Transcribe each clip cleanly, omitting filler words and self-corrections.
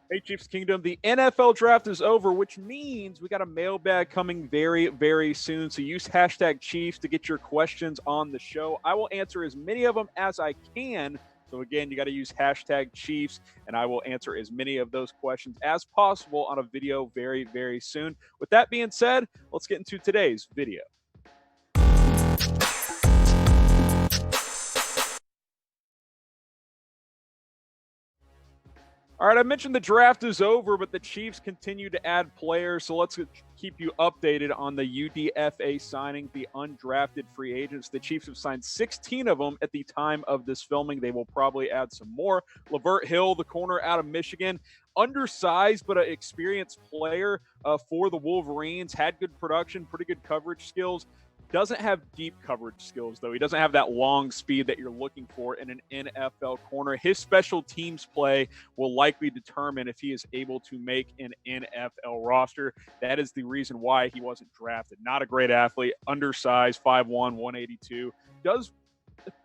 Hey, Chiefs Kingdom, the NFL draft is over, which means we got a mailbag coming very, very soon. So use hashtag Chiefs to get your questions on the show. I will answer as many of them as I can. So again, you got to use hashtag Chiefs, and I will answer as many of those questions as possible on a video very, very soon. With that being said, let's get into today's video. All right, I mentioned the draft is over, but the Chiefs continue to add players. So let's keep you updated on the UDFA signing, the undrafted free agents. The Chiefs have signed 16 of them at the time of this filming. They will probably add some more. Lavert Hill, the corner out of Michigan, undersized but an experienced player for the Wolverines, had good production, pretty good coverage skills. Doesn't have deep coverage skills, though. He doesn't have that long speed that you're looking for in an NFL corner. His special teams play will likely determine if he is able to make an NFL roster. That is the reason why he wasn't drafted. Not a great athlete, undersized, 5'1", 182. Does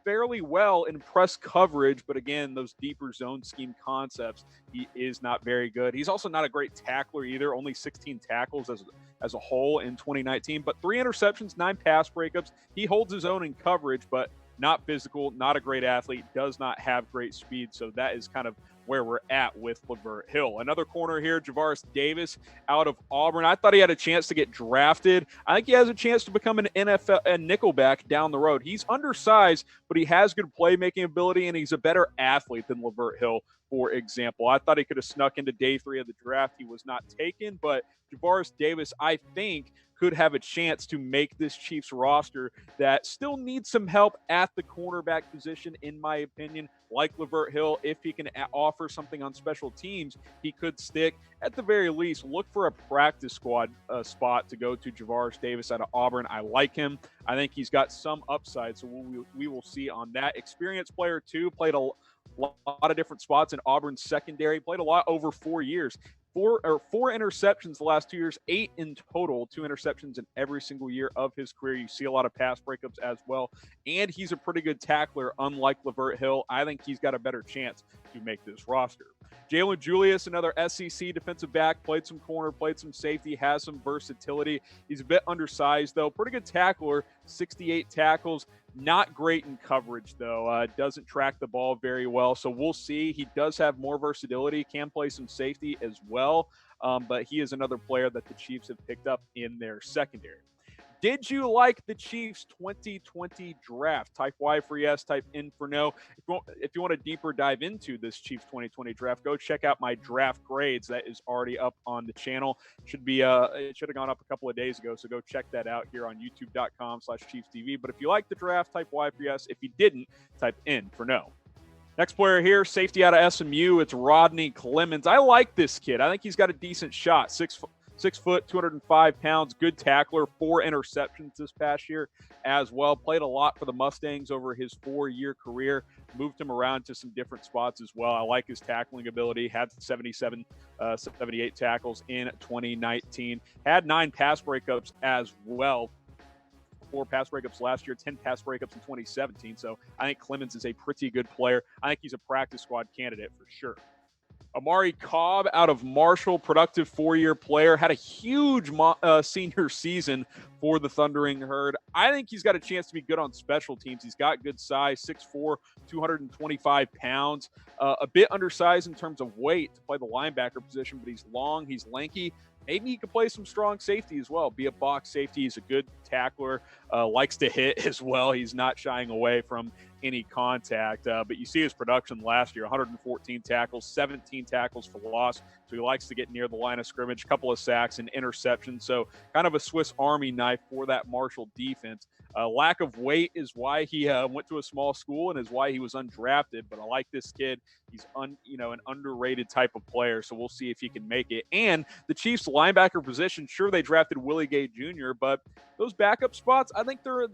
fairly well in press coverage, but again, those deeper zone scheme concepts, he is not very good. He's also not a great tackler either, only 16 tackles as a whole in 2019, but 3 interceptions, 9 pass breakups. He holds his own in coverage, but not physical, not a great athlete, does not have great speed. So that is kind of where we're at with Lavert Hill. Another corner here, Javaris Davis out of Auburn. I thought he had a chance to get drafted. I think he has a chance to become an NFL nickelback down the road. He's undersized, but he has good playmaking ability, and he's a better athlete than Lavert Hill, for example. I thought he could have snuck into day 3 of the draft. He was not taken, but Javaris Davis, I think, could have a chance to make this Chiefs roster that still needs some help at the cornerback position, in my opinion. Like Lavert Hill, if he can offer something on special teams, he could stick. At the very least, look for a practice squad spot to go to Javaris Davis out of Auburn. I like him. I think he's got some upside, so we will see on that. Experienced player, too, played a lot of different spots in Auburn's secondary, played a lot over 4 years. Four interceptions the last 2 years, 8 in total, 2 interceptions in every single year of his career. You see a lot of pass breakups as well. And he's a pretty good tackler, unlike Lavert Hill. I think he's got a better chance to make this roster. Jalen Julius, another SEC defensive back, played some corner, played some safety, has some versatility. He's a bit undersized, though. Pretty good tackler, 68 tackles. Not great in coverage, though. Doesn't track the ball very well. So we'll see. He does have more versatility, can play some safety as well. But he is another player that the Chiefs have picked up in their secondary. Did you like the Chiefs 2020 draft? Type Y for yes, type in for no. If you want a deeper dive into this Chiefs 2020 draft, go check out my draft grades. That is already up on the channel. It should have gone up a couple of days ago, so go check that out here on youtube.com/ChiefsTV. But if you like the draft, type Y for yes. If you didn't, type in for no. Next player here, safety out of SMU. It's Rodney Clemens. I like this kid. I think he's got a decent shot. 6 foot, 205 pounds, good tackler, 4 interceptions this past year as well. Played a lot for the Mustangs over his 4-year career. Moved him around to some different spots as well. I like his tackling ability. Had 78 tackles in 2019. Had 9 pass breakups as well. 4 pass breakups last year, 10 pass breakups in 2017. So I think Clemens is a pretty good player. I think he's a practice squad candidate for sure. Omari Cobb out of Marshall, productive 4-year player, had a huge senior season for the Thundering Herd. I think he's got a chance to be good on special teams. He's got good size, 6'4", 225 pounds, a bit undersized in terms of weight to play the linebacker position, but he's long, he's lanky. Maybe he could play some strong safety as well, be a box safety. He's a good tackler, likes to hit as well. He's not shying away from any contact. But you see his production last year, 114 tackles, 17 tackles for loss. So he likes to get near the line of scrimmage, a couple of sacks and interceptions. So kind of a Swiss Army knife for that Marshall defense. Lack of weight is why he went to a small school and is why he was undrafted. But I like this kid. He's an underrated type of player. So we'll see if he can make it. And the Chiefs linebacker position, sure, they drafted Willie Gay Jr., but those backup spots, I think they're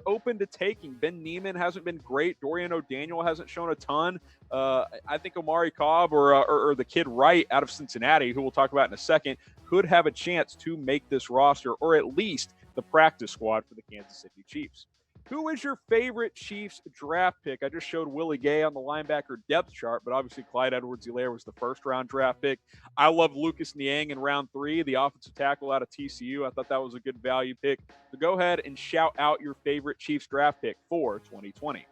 open to taking. Ben Neiman hasn't been great. Dorian O'Daniel hasn't shown a ton. I think Omari Cobb or the kid Wright out of Cincinnati, who we'll talk about in a second, could have a chance to make this roster, or at least the practice squad for the Kansas City Chiefs. Who is your favorite Chiefs draft pick? I just showed Willie Gay on the linebacker depth chart, but obviously Clyde Edwards-Helaire was the first-round draft pick. I love Lucas Niang in round 3, the offensive tackle out of TCU. I thought that was a good value pick. So go ahead and shout out your favorite Chiefs draft pick for 2020.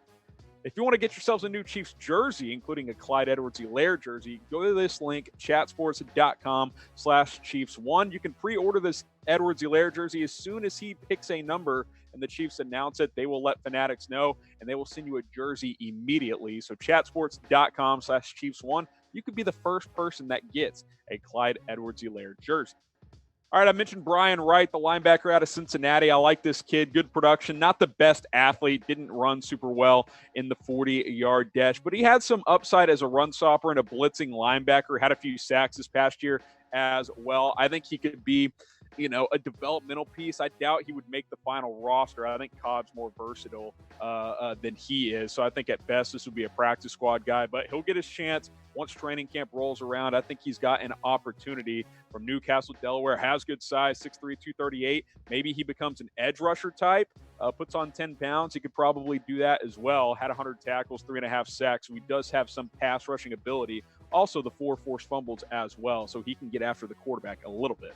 If you want to get yourselves a new Chiefs jersey, including a Clyde Edwards-Helaire jersey, go to this link, chatsports.com/Chiefs1. You can pre-order this Edwards-Helaire jersey as soon as he picks a number and the Chiefs announce it. They will let Fanatics know, and they will send you a jersey immediately. So chatsports.com/Chiefs1. You could be the first person that gets a Clyde Edwards-Helaire jersey. All right, I mentioned Bryan Wright, the linebacker out of Cincinnati. I like this kid. Good production. Not the best athlete. Didn't run super well in the 40-yard dash, but he had some upside as a run stopper and a blitzing linebacker. Had a few sacks this past year as well. I think he could be, a developmental piece. I doubt he would make the final roster. I think Cobb's more versatile than he is. So I think at best this would be a practice squad guy, but he'll get his chance once training camp rolls around. I think he's got an opportunity from Newcastle, Delaware, has good size, 6'3", 238. Maybe he becomes an edge rusher type, puts on 10 pounds. He could probably do that as well. Had 100 tackles, 3.5 sacks. So he does have some pass rushing ability. Also the 4 forced fumbles as well. So he can get after the quarterback a little bit.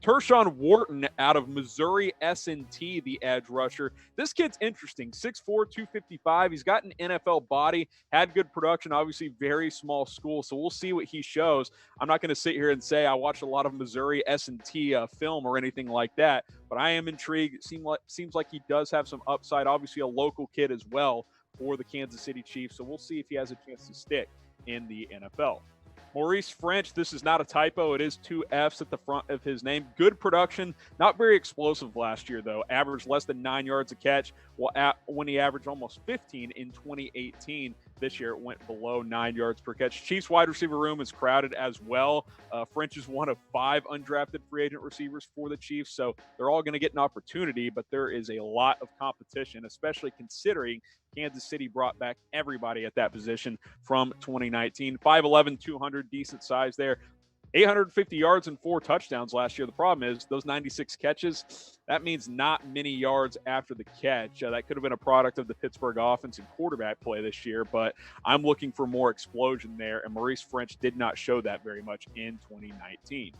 Tershawn Wharton out of Missouri S&T, the edge rusher. This kid's interesting, 6'4", 255. He's got an NFL body, had good production, obviously very small school, so we'll see what he shows. I'm not going to sit here and say I watched a lot of Missouri S&T film or anything like that, but I am intrigued. It seems like he does have some upside, obviously a local kid as well for the Kansas City Chiefs, so we'll see if he has a chance to stick in the NFL. Maurice French, this is not a typo. It is 2 F's at the front of his name. Good production. Not very explosive last year, though. Averaged less than 9 yards a catch when he averaged almost 15 in 2018. This year, it went below 9 yards per catch. Chiefs wide receiver room is crowded as well. French is one of 5 undrafted free agent receivers for the Chiefs, so they're all going to get an opportunity, but there is a lot of competition, especially considering Kansas City brought back everybody at that position from 2019. 5'11", 200, decent size there. 850 yards and 4 touchdowns last year. The problem is those 96 catches, that means not many yards after the catch. That could have been a product of the Pittsburgh offense and quarterback play this year, but I'm looking for more explosion there, and Maurice French did not show that very much in 2019.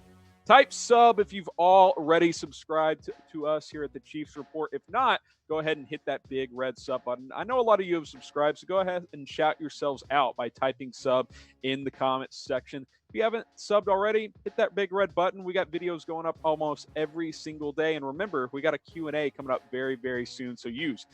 Type sub if you've already subscribed to us here at the Chiefs Report. If not, go ahead and hit that big red sub button. I know a lot of you have subscribed, so go ahead and shout yourselves out by typing sub in the comments section. If you haven't subbed already, hit that big red button. We got videos going up almost every single day. And remember, we got a Q&A coming up very, very soon, so use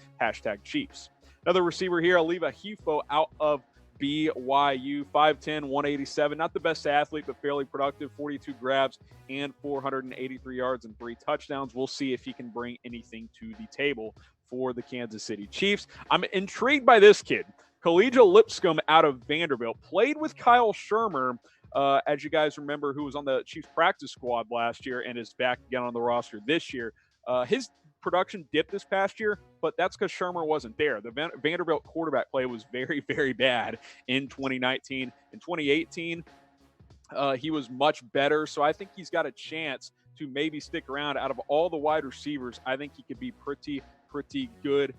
#Chiefs. Another receiver here, Kalija Lipscomb out of BYU, 5'10", 187. Not the best athlete, but fairly productive. 42 grabs and 483 yards and 3 touchdowns. We'll see if he can bring anything to the table for the Kansas City Chiefs. I'm intrigued by this kid. Kalija Lipscomb out of Vanderbilt. Played with Kyle Shurmur, as you guys remember, who was on the Chiefs practice squad last year and is back again on the roster this year. His production dipped this past year, but that's because Shurmur wasn't there. The Vanderbilt quarterback play was very, very bad in 2019. In 2018, he was much better, so I think he's got a chance to maybe stick around. Out of all the wide receivers, I think he could be pretty good.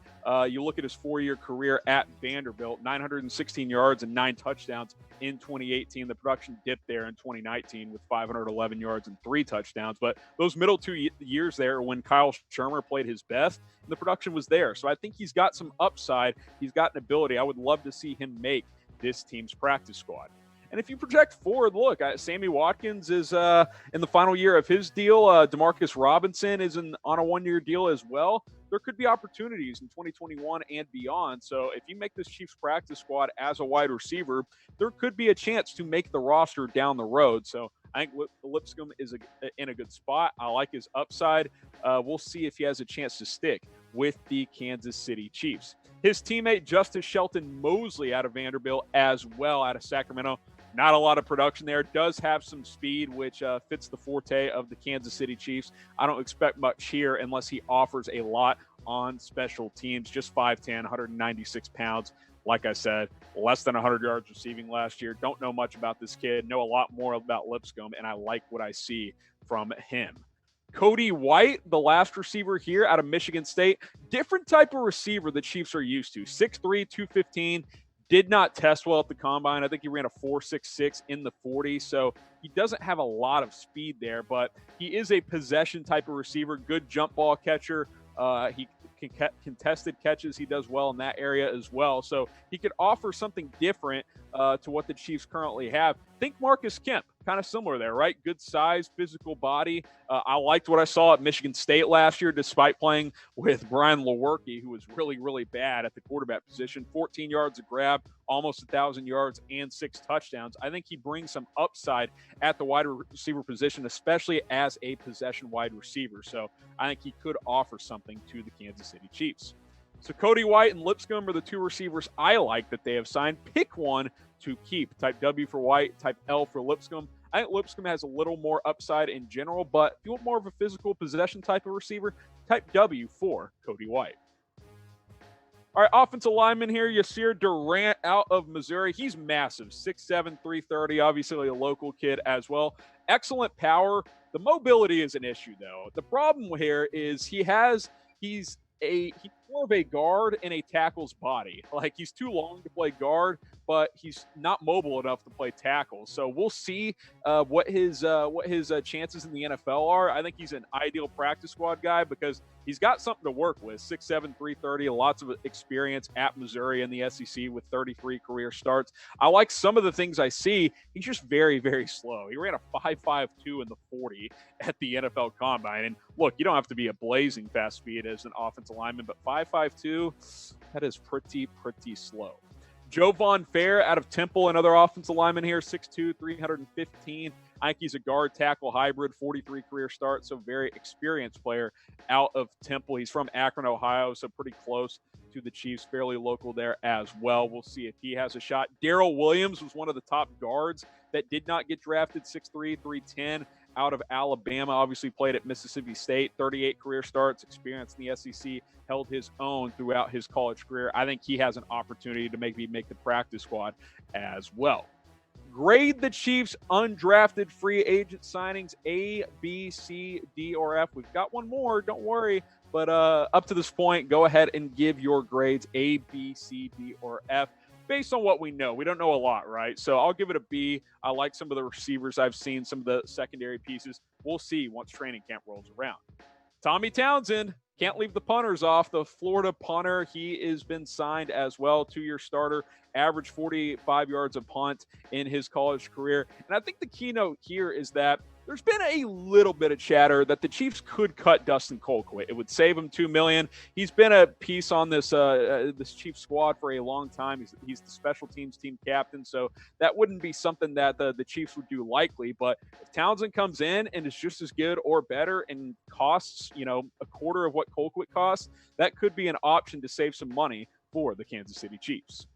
You look at his 4-year career at Vanderbilt, 916 yards and 9 touchdowns in 2018. The production dipped there in 2019 with 511 yards and 3 touchdowns. But those middle 2 years there when Kyle Shurmur played his best, the production was there. So I think he's got some upside. He's got an ability. I would love to see him make this team's practice squad. And if you project forward, look, Sammy Watkins is in the final year of his deal. Demarcus Robinson is on a 1-year deal as well. There could be opportunities in 2021 and beyond. So if you make this Chiefs practice squad as a wide receiver, there could be a chance to make the roster down the road. So I think Lipscomb is in a good spot. I like his upside. We'll see if he has a chance to stick with the Kansas City Chiefs. His teammate, Justice Shelton Mosley out of Vanderbilt as well, out of Sacramento. Not a lot of production there. Does have some speed, which fits the forte of the Kansas City Chiefs. I don't expect much here unless he offers a lot on special teams. Just 5'10", 196 pounds. Like I said, less than 100 yards receiving last year. Don't know much about this kid. Know a lot more about Lipscomb, and I like what I see from him. Cody White, the last receiver here out of Michigan State. Different type of receiver the Chiefs are used to. 6'3", 215. Did not test well at the combine. I think he ran a 4.66 in the 40, so he doesn't have a lot of speed there, but he is a possession type of receiver, good jump ball catcher. He contested catches. He does well in that area as well, so he could offer something different to what the Chiefs currently have. Think Marcus Kemp, kind of similar there, right? Good size, physical body. I liked what I saw at Michigan State last year, despite playing with Brian Lewerke, who was really, really bad at the quarterback position. 14 yards a grab, almost 1,000 yards, and 6 touchdowns. I think he brings some upside at the wide receiver position, especially as a possession wide receiver. So I think he could offer something to the Kansas City Chiefs. So Cody White and Lipscomb are the 2 receivers I like that they have signed. Pick one to keep. Type W for White, type L for Lipscomb. I think Lipscomb has a little more upside in general, but if you want more of a physical possession type of receiver, type W for Cody White. All right, offensive lineman here, Yasir Durant out of Missouri. He's massive, 6'7", 330, obviously a local kid as well. Excellent power. The mobility is an issue, though. The problem here is he's more of a guard in a tackle's body. Like, he's too long to play guard, but he's not mobile enough to play tackle. So we'll see what his chances in the NFL are. I think he's an ideal practice squad guy because he's got something to work with. 6'7", 330, lots of experience at Missouri in the SEC with 33 career starts. I like some of the things I see. He's just very, very slow. He ran a 5.52 in the 40 at the NFL Combine. And look, you don't have to be a blazing fast speed as an offensive lineman, but 5.52, that is pretty slow. Jovan Fair out of Temple, another offensive lineman here, 6'2", 315. I think he's a guard tackle hybrid, 43 career start, so very experienced player out of Temple. He's from Akron, Ohio, so pretty close to the Chiefs, fairly local there as well. We'll see if he has a shot. Darryl Williams was one of the top guards that did not get drafted, 6'3", 310. Out of Alabama, obviously played at Mississippi State, 38 career starts, experience in the SEC, held his own throughout his college career. I think he has an opportunity to maybe make the practice squad as well. Grade the Chiefs undrafted free agent signings, A, B, C, D, or F. We've got one more, don't worry. But up to this point, go ahead and give your grades A, B, C, D, or F. Based on what we know. We don't know a lot, right? So I'll give it a B. I like some of the receivers I've seen, some of the secondary pieces. We'll see once training camp rolls around. Tommy Townsend, can't leave the punters off. The Florida punter, he has been signed as well, 2-year starter, averaged 45 yards a punt in his college career. And I think the keynote here is that there's been a little bit of chatter that the Chiefs could cut Dustin Colquitt. It would save him $2 million. He's been a piece on this Chiefs squad for a long time. He's the special teams team captain, so that wouldn't be something that the Chiefs would do likely. But if Townsend comes in and is just as good or better and costs, a quarter of what Colquitt costs, that could be an option to save some money for the Kansas City Chiefs.